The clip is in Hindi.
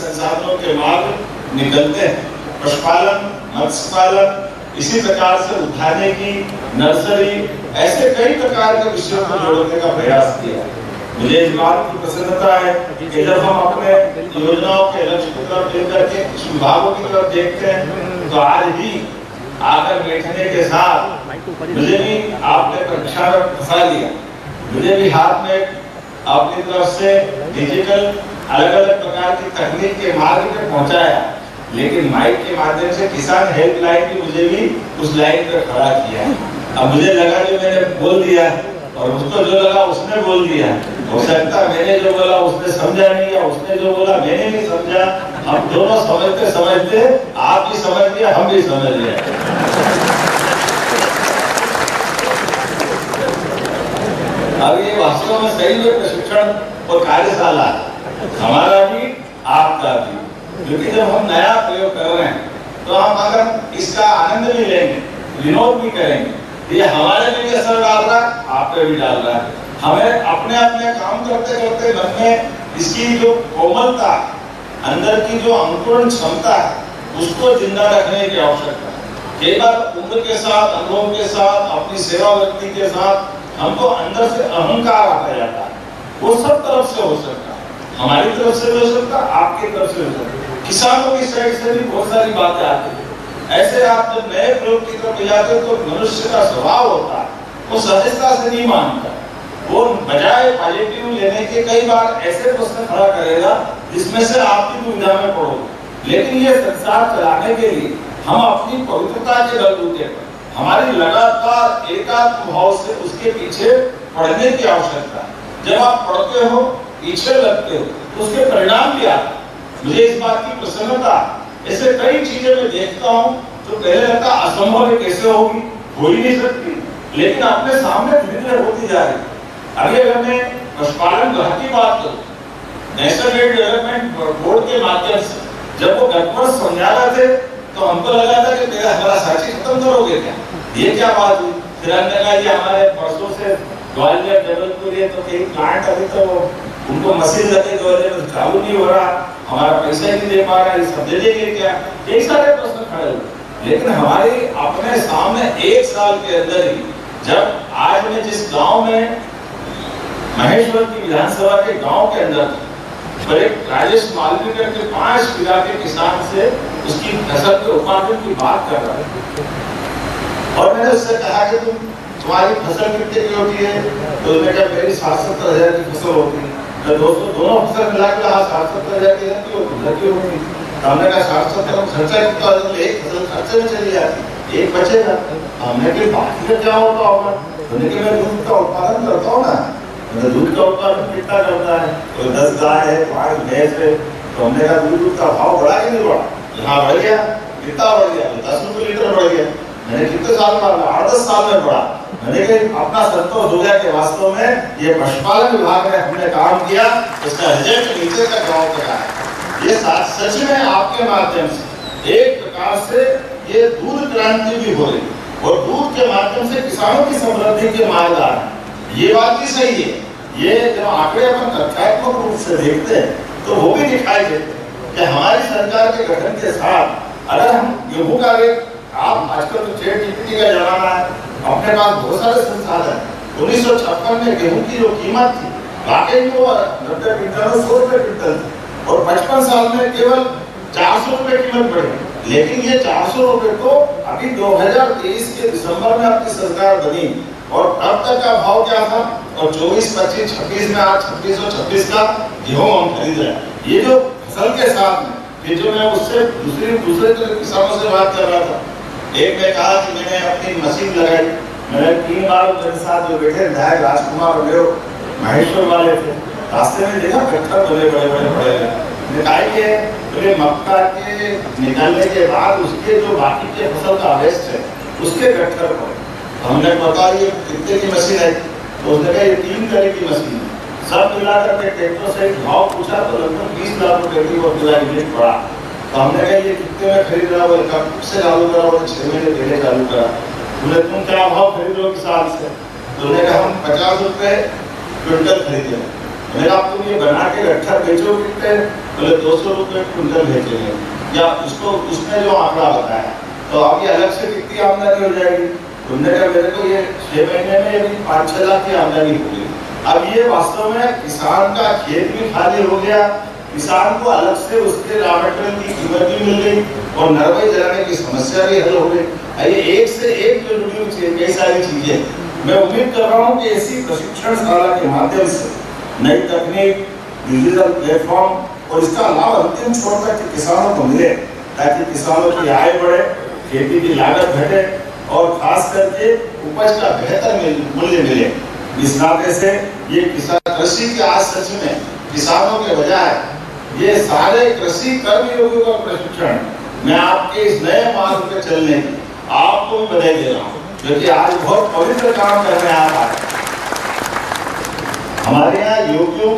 संसाधनों के मार्ग निकलते हैं। पशुपालन, मत्स्य पालन, इसी प्रकार से उद्याने की नर्सरी, ऐसे कई प्रकार के विषयों को जोड़ने का प्रयास किया। मुझे इस बात की प्रसन्नता है कि जब हम अपने योजनाओं के लक्ष्य की तरफ लेकर के कुछ विभागों की तरफ देखते हैं, तो आज भी आकर बैठने के साथ मुझे भी आपने परीक्षा में फंसा लिया। मुझे भी हाथ में अपनी तरफ से डिजिटल अलग अलग प्रकार की तकनीक के मार्ग पे पहुंचाया, लेकिन माइक के माध्यम से किसान हेल्पलाइन की मुझे भी उस लाइन पर खड़ा किया। अब मुझे लगा कि मैंने बोल दिया और उसको जो लगा उसने बोल दिया। हो सकता है मैंने जो बोला उसने समझा नहीं, या उसने जो बोला मैंने नहीं समझा। हम दोनों समझते समझते आप भी समझ लिया, हम भी समझ लिया। अब ये वास्तव में सही में प्रशिक्षण और कार्यशाला हमारा भी आपका भी, क्योंकि जब हम नया प्रयोग कर रहे हैं तो हम अगर इसका आनंद भी लेंगे, विनोद भी करेंगे, ये हमारे पे भी असर डाल रहा है, आप पे भी डाल रहा है। हमें अपने अपने काम करते करते मन में इसकी जो कोमलता, अंदर की जो अंकुरण क्षमता है, उसको जिंदा रखने की आवश्यकता है। कई बार उम्र के साथ, अनुभव के साथ, अपनी सेवा वृत्ति के साथ हमको अंदर से अहंकार आता जाता है। वो सब तरफ से हो सकता है, हमारी तरफ से भी हो सकता है, आपकी तरफ से हो सकता है, किसानों की साइड से भी बहुत सारी बातें आती है। ऐसे आप जब नए प्रयोग की तरफ जाते हो तो मनुष्य का स्वभाव होता है, वो सहजता से नहीं मानता। वो बजाय पॉजिटिव लेने के कई बार ऐसे प्रश्न खड़ा करेगा जिसमें से आपकी दुविधा में पड़ोगे। लेकिन ये संसार चलाने के लिए हम अपनी पवित्रता के बलबूते पर, हमारी लगातार एकात्म भाव से उसके पीछे पढ़ने की आवश्यकता है। जब आप पढ़ते हो, पीछे लगते हो, तो उसके परिणाम भी आते हैं। मुझे इस बात की प्रसन्नता, ऐसे कई चीजें मैं देखता हूँ तो पहले लगता असंभव है, कैसे होगी, हो ही नहीं सकती, लेकिन अपने सामने धीरे धीरे होती जा रही। अभी अगर मैं पशुपालन घर की बात करूँ, नेशनल डेवलपमेंट बोर्ड के माध्यम से जब वो गठबंधन समझा रहे थे तो हमको लगा था कि मेरा हमारा साक्षी खत्म करोगे क्या, ये क्या बात हुई। फिर हमने कहा ये हमारे परसों से ग्वालियर जबलपुर ये तो कई प्लांट अभी तो उनको मशीन लगे ग्वालियर में चालू नहीं हो रहा, हमारा पैसा ही नहीं दे पा रहा, ये सब दे देंगे क्या, कई सारे प्रश्न खड़े हुए। लेकिन हमारे अपने सामने एक साल के अंदर ही, जब आज मैं जिस गांव में महेश्वर की विधानसभा के गांव के अंदर पर एक राजेश मालवीकर के 5 बीघा के किसान से उसकी फसल के उत्पादन की बात कर रहा है और मैंने उससे कहा कि तुम्हारी फसल कितने की होती है, तो उसने कहा मेरी 60-70 हजार की फसल होती है। तो दोस्तों दोनों फसल मिला के 60-70 हजार की होती है। हमने कहा 60-70 खर्चा कितना, एक फसल खर्चे में चली जाती, एक बचेगा। हमने कहा बाकी का क्या होता होगा, मैं दूध का उत्पादन करता हूँ ना, मतलब दूध का उत्पादन कितना करता है, तो 10 गाय है, 5 भैंस है, तो हमने कहा दूध का भाव बढ़ा कि नहीं बढ़ा, यहाँ बढ़ गया, कितना बढ़ गया, 10 रुपये लीटर बढ़ गया। मैंने कितने साल में, 8-10 साल में बढ़ा। मैंने कहा अपना संतोष हो गया कि वास्तव में ये पशुपालन विभाग में हमने काम किया, उसका रिजल्ट नीचे तक गाँव तक आया। ये सच में आपके माध्यम से एक प्रकार से ये दूध क्रांति भी हो रही और दूध के माध्यम से किसानों की समृद्धि के मार्ग आ रहे हैं। ये बात भी सही है। ये जब आंकड़े अपन तथ्यात्मक रूप से देखते हैं तो वो भी दिखाई देते हैं कि हमारी सरकार के गठन के साथ अगर हम गेहूं का रेट, आप आजकल तो चैट जीपीटी का जमाना है, अपने पास बहुत सारे संसाधन। 1956 में गेहूं की जो कीमत थी वाकई वो 90 क्विंटल 100 रुपए क्विंटल थी और 55 साल में केवल 400 रुपए कीमत बढ़ी। लेकिन ये 400 रुपए तो अभी 2023 के दिसंबर में आपकी सरकार बनी और अब तक का भाव क्या था, और 24, 25, 26 में आज 2626 का गेहूं हम खरीद रहे हैं। ये जो फसल के साथ में फिर जो मैं उससे दूसरे किसानों से बात कर रहा था, एक ने कहा कि मैंने अपनी मशीन लगाई, मैंने 3 बार मेरे साथ जो बैठे विधायक राजकुमार और महेश्वर वाले थे, रास्ते में देखा गट्ठर बड़े बोले मक्का के निकालने के बाद उसके जो बाकी के फसल का वेस्ट है उसके गट्ठर पर हमने बता ये कितने की मशीन है, तो उसने कहा ये 3 तरह की मशीन है, सब मिलाकर के ट्रैक्टर से भाव पूछा तो लगभग 20 लाख रुपए की वो यूनिट पड़ा। तो हमने कहा ये कितने में खरीद रहा, बोले कब से चालू करा, बोले 6 महीने पहले चालू करा। बोले तुम क्या भाव खरीद रहे हो किसान से, तो उन्होंने कहा हम 50 रुपए क्विंटल खरीदे। मैंने कहा तुम ये बना के गट्ठा बेचो कितने, बोले 200 रुपये क्विंटल बेचेंगे, या उसको उसने जो आंकड़ा बताया, तो अब ये अलग से कितनी आमदनी हो जाएगी। तुमने कहा मेरे को ये 6 महीने में यदि 5-6 लाख की आमदनी होगी। अब ये वास्तव में किसान का खेत भी खाली हो गया, किसान को अलग से उसके रॉ मटेरियल की कीमत भी मिल गई और नरवाई जलाने की समस्या भी हल हो गई। ये एक से एक जो जुड़ी हुई कई सारी चीजें, मैं उम्मीद कर रहा हूँ कि ऐसी प्रशिक्षणशाला के माध्यम से नई तकनीक, डिजिटल प्लेटफॉर्म और इसका लाभ अंतिम छोर तक किसानों को मिले, ताकि किसानों की आय बढ़े, खेती की लागत घटे और खास करके उपज का बेहतर मूल्य मिले। इस नाते से ये किसान कृषि के आज सच में किसानों के बजाय ये सारे कृषि कर्मयोगियों का प्रशिक्षण, मैं आपके इस नए मार्ग पे चलने की आपको भी बधाई दे रहा हूँ, क्योंकि आज बहुत पवित्र काम करने आप आए। हमारे यहाँ योगियों